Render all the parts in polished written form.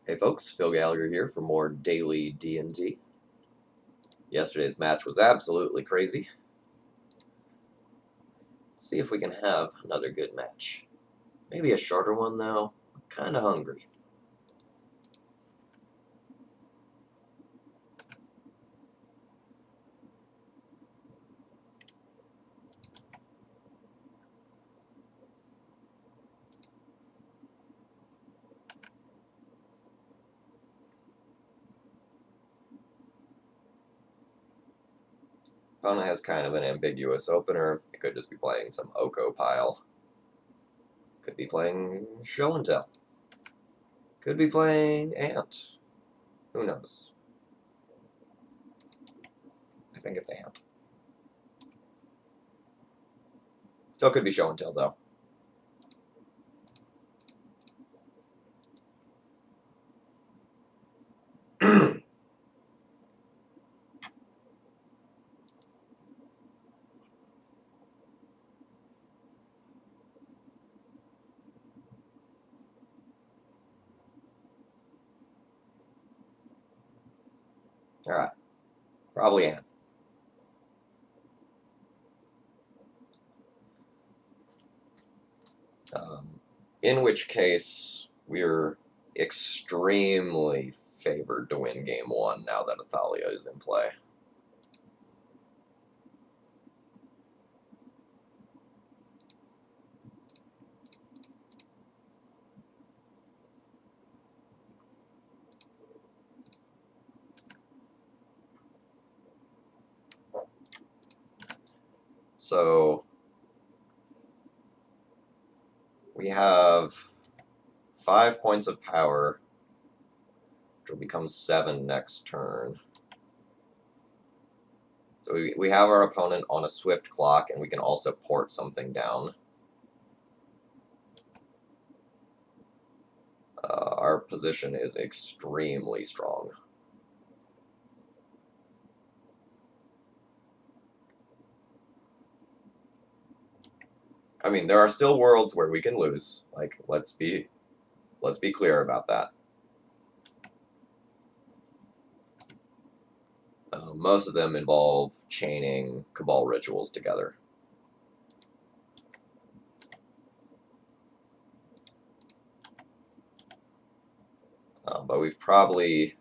Hey folks, Phil Gallagher here for more daily D&D. Yesterday's match was absolutely crazy. Let's see if we can have another good match. Maybe a shorter one though. I'm kinda hungry. Opponent has kind of an ambiguous opener. It could just be playing some Oko pile. Could be playing Show and Tell. Could be playing Ant. Who knows? I think it's Ant. Still could be Show and Tell though. Alright. Probably Ant. In which case, we're extremely favored to win game one now that Athalia is in play. So we have 5 points of power, which will become 7 next turn. So we have our opponent on a swift clock, and we can also port something down. Our position is extremely strong. I mean, there are still worlds where we can lose. Like, let's be clear about that. Most of them involve chaining Cabal rituals together. But we've probably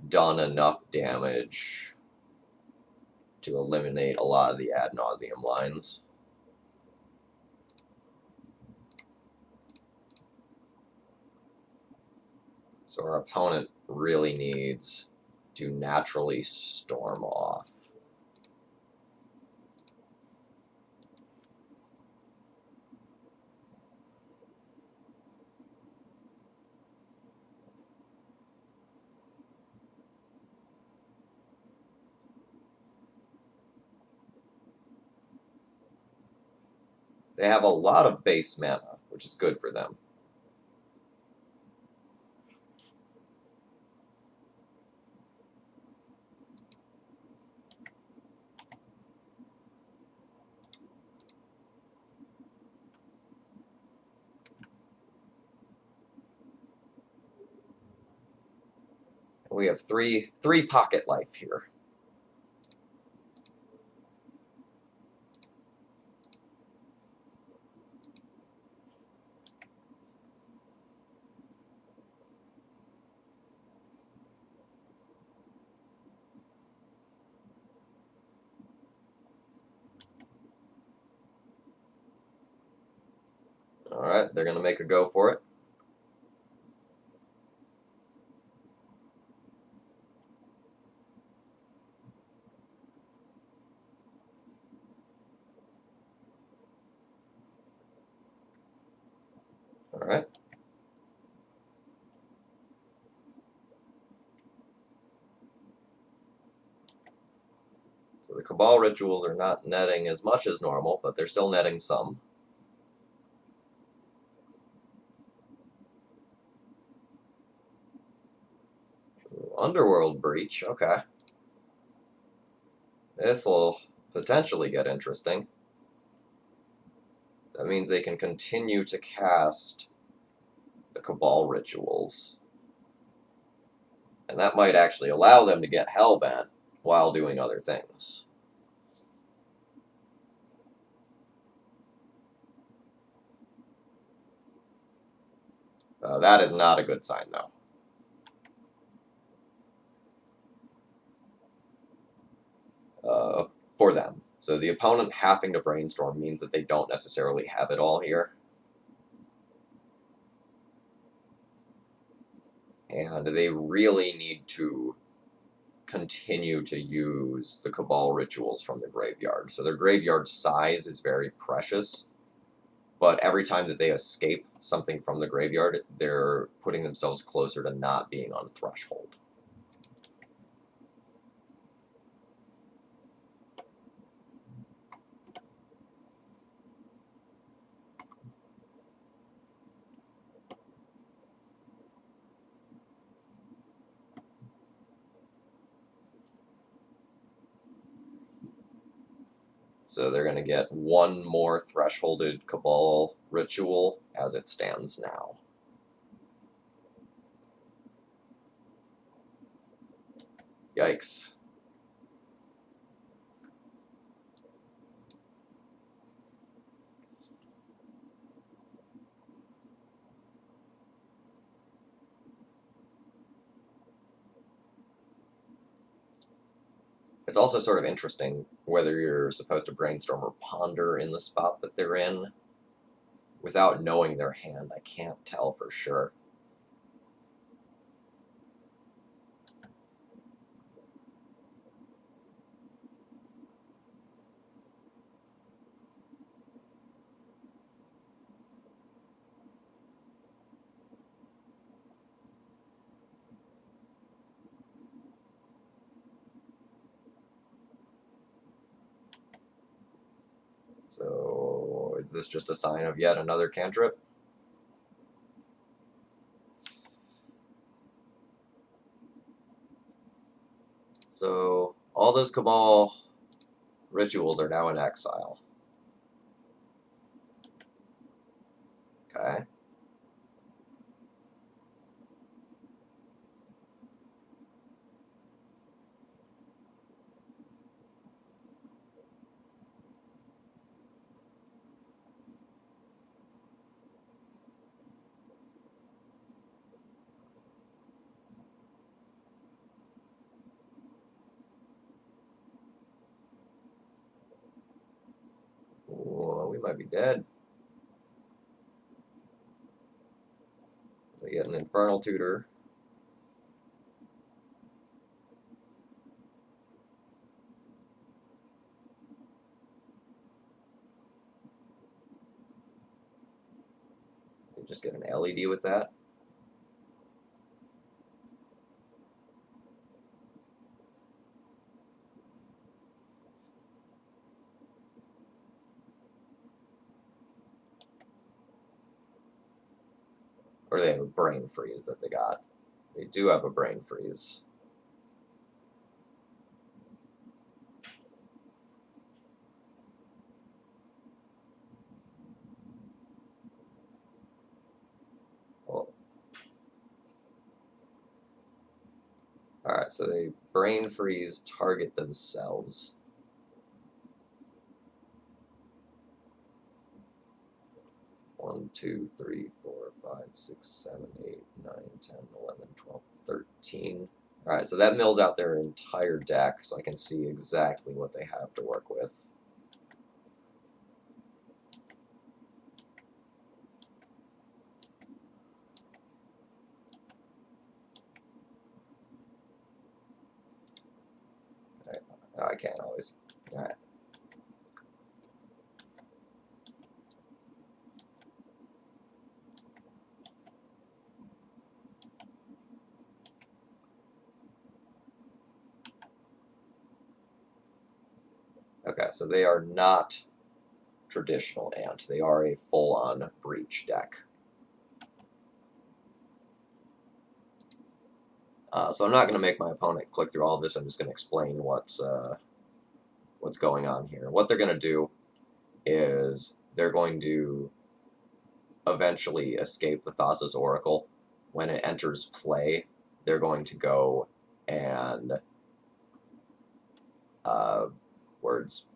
done enough damage to eliminate a lot of the ad nauseum lines. So our opponent really needs to naturally storm off. They have a lot of base mana, which is good for them. We have three pocket life here. Alright, they're going to make a go for it. Alright. So the Cabal rituals are not netting as much as normal, but they're still netting some. Underworld Breach, okay. This will potentially get interesting. That means they can continue to cast the Cabal rituals. And that might actually allow them to get hellbent while doing other things. That is not a good sign, though. For them. So the opponent having to brainstorm means that they don't necessarily have it all here. And they really need to continue to use the Cabal rituals from the graveyard. So their graveyard size is very precious, but every time that they escape something from the graveyard, they're putting themselves closer to not being on threshold. So they're going to get one more thresholded Cabal ritual as it stands now. Yikes. It's also sort of interesting whether you're supposed to brainstorm or ponder in the spot that they're in. Without knowing their hand, I can't tell for sure. So, is this just a sign of yet another cantrip? So, all those Cabal rituals are now in exile. Okay. Whoa, we might be dead. They get an Infernal Tutor. They just get an LED with that. Or they have a Brain Freeze that they got. They do have a Brain Freeze. Well, alright, so they Brain Freeze target themselves. One, 2, 3, 4, 5, 6, 7, 8, 9, 10, 11, 12, 13. Alright, so that mills out their entire deck, so I can see exactly what they have to work with. Okay. Oh, I can't always. Alright. Okay, so they are not traditional Ant. They are a full-on Breach deck. So I'm not going to make my opponent click through all of this. I'm just going to explain what's going on here. What they're going to do is they're going to eventually escape the Thassa's Oracle. When it enters play, they're going to go and words.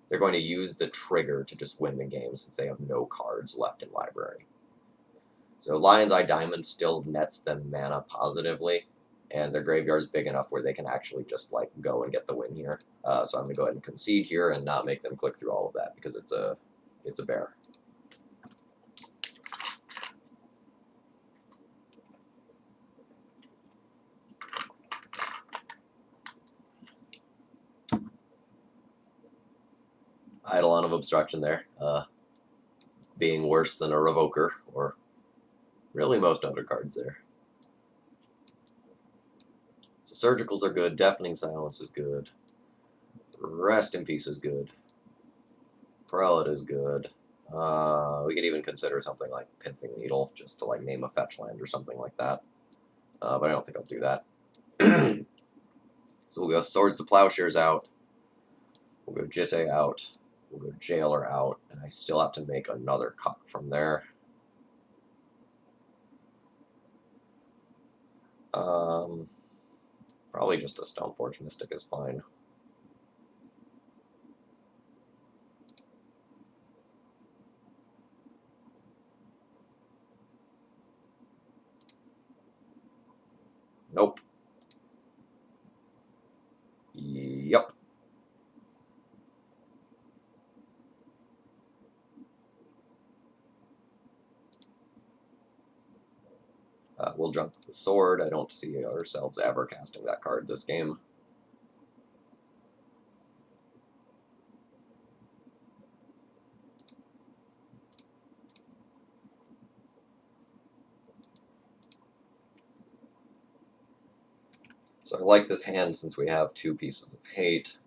They're going to use the trigger to just win the game since they have no cards left in library. So Lion's Eye Diamond still nets them mana positively, and their graveyard's big enough where they can actually just like go and get the win here. So I'm going to go ahead and concede here and not make them click through all of that because it's a bear. Eidolon of Obstruction there, being worse than a Revoker, or really most undercards there. So Surgicals are good, Deafening Silence is good, Rest in Peace is good, Prelate is good. We could even consider something like Pithing Needle, just to like name a fetch land or something like that. But I don't think I'll do that. So we'll go Swords to Plowshares out, we'll go Jitte out, we'll go Jailer out, and I still have to make another cut from there. Probably just a Stoneforge Mystic is fine. Nope. Yep. We'll junk the sword. I don't see ourselves ever casting that card this game. So I like this hand since we have two pieces of hate.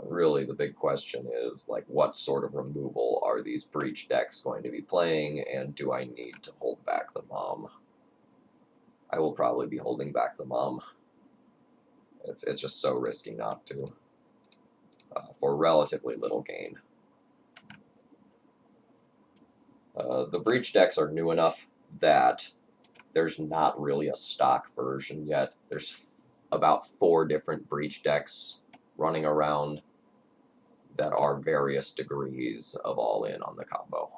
Really, the big question is, like, what sort of removal are these Breach decks going to be playing, and do I need to hold back the Mom? I will probably be holding back the Mom. It's just so risky not to, for relatively little gain. The Breach decks are new enough that there's not really a stock version yet. There's about 4 different Breach decks running around that are various degrees of all-in on the combo.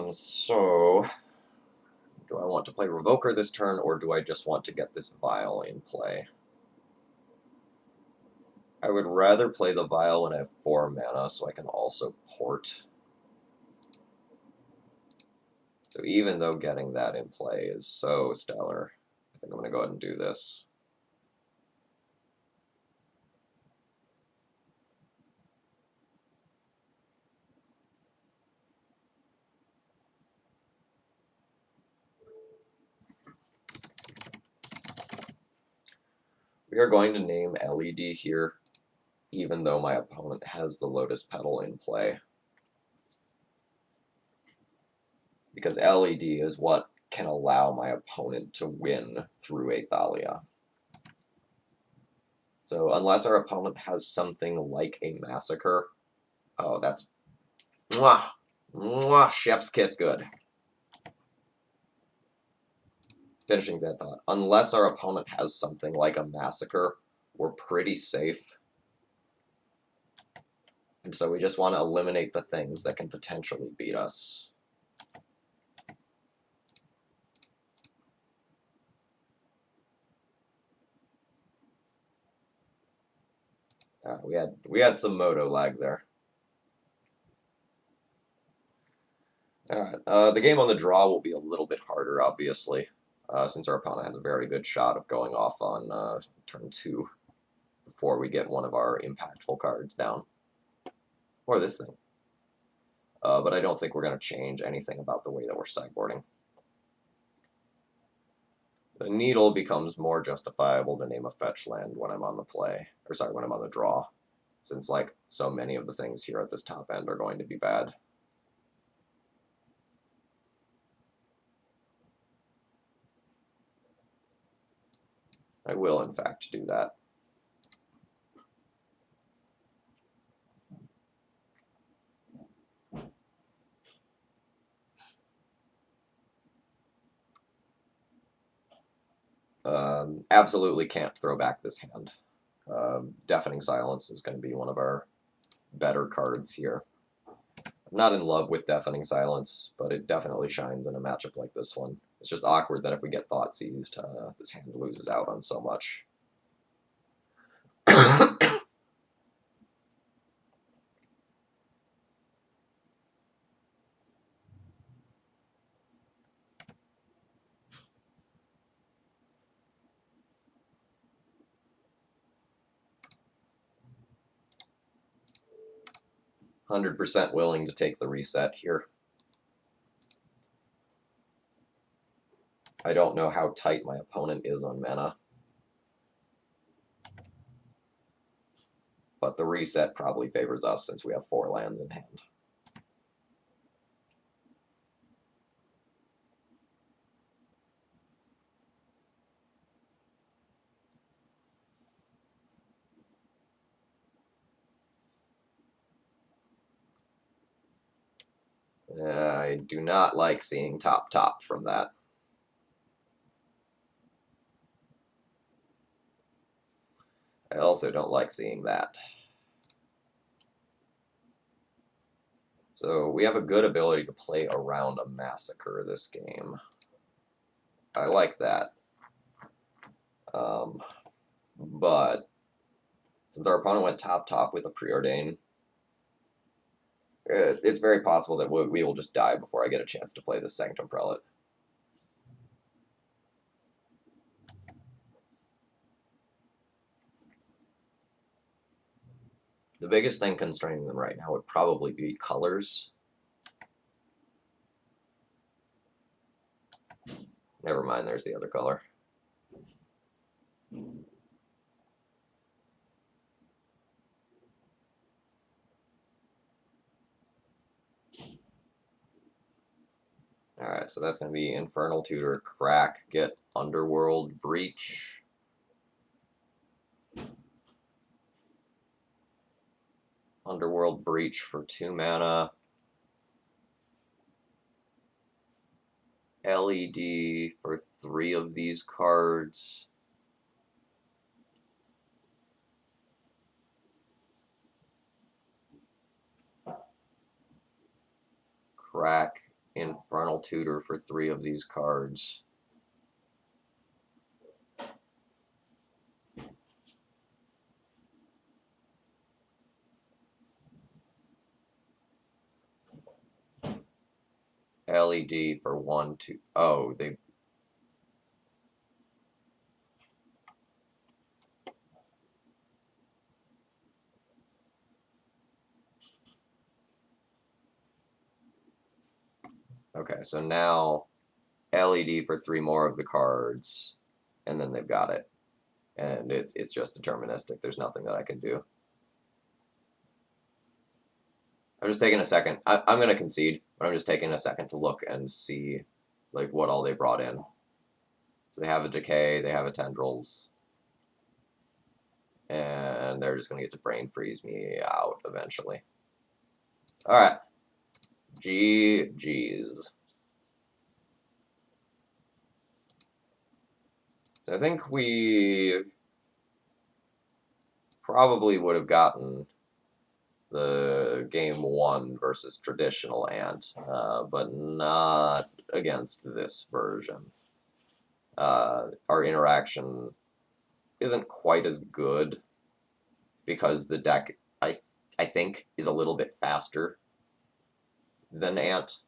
So, do I want to play Revoker this turn, or do I just want to get this Vial in play? I would rather play the Vial when I have 4 mana, so I can also port. So even though getting that in play is so stellar, I think I'm going to go ahead and do this. We are going to name LED here, even though my opponent has the Lotus Petal in play. Because LED is what can allow my opponent to win through a Thalia. So unless our opponent has something like a Massacre, oh, that's mwah, mwah, chef's kiss good. Finishing that thought. Unless our opponent has something like a Massacre, we're pretty safe. And so we just want to eliminate the things that can potentially beat us. We had some moto lag there. Alright, the game on the draw will be a little bit harder, obviously, since our opponent has a very good shot of going off on turn 2 before we get one of our impactful cards down. Or this thing. but I don't think we're going to change anything about the way that we're sideboarding. The needle becomes more justifiable to name a fetch land when I'm on the play, or sorry, when I'm on the draw, since like so many of the things here at this top end are going to be bad. I will, in fact, do that. Absolutely can't throw back this hand. Deafening Silence is going to be one of our better cards here. I'm not in love with Deafening Silence, but it definitely shines in a matchup like this one. It's just awkward that if we get Thought Seized, this hand loses out on so much. 100% willing to take the reset here. I don't know how tight my opponent is on mana, but the reset probably favors us since we have 4 lands in hand. I do not like seeing top from that. I also don't like seeing that. So we have a good ability to play around a Massacre this game. I like that. But since our opponent went top with a Preordain, it's very possible that we will just die before I get a chance to play the Sanctum Prelate. The biggest thing constraining them right now would probably be colors. Never mind, there's the other color. Alright, so that's going to be Infernal Tutor, Crack, get Underworld, Breach. Underworld Breach for 2 mana. LED for 3 of these cards. Crack, Infernal Tutor for 3 of these cards. LED for 1, 2. Oh, they. Okay, so now LED for 3 more of the cards, and then they've got it. And it's just deterministic. There's nothing that I can do. I'm just taking a second. I'm going to concede, but I'm just taking a second to look and see like what all they brought in. So they have a Decay, they have a Tendrils, and they're just going to get to Brain Freeze me out eventually. Alright. GG's. I think we probably would have gotten the game 1 versus traditional Ant, but not against this version. Our interaction isn't quite as good because the deck, I think, is a little bit faster than Ant.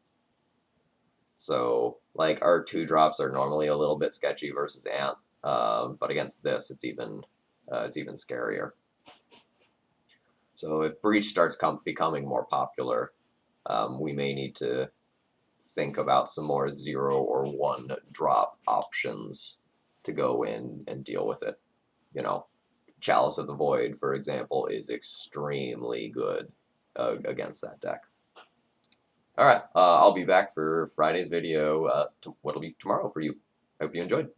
So, like, our 2-drops are normally a little bit sketchy versus Ant, but against this, it's even scarier. So if Breach starts becoming more popular, We may need to think about some more 0 or 1 drop options to go in and deal with it. You know, Chalice of the Void, for example, is extremely good against that deck. Alright, I'll be back for Friday's video, what'll be tomorrow for you. Hope you enjoyed.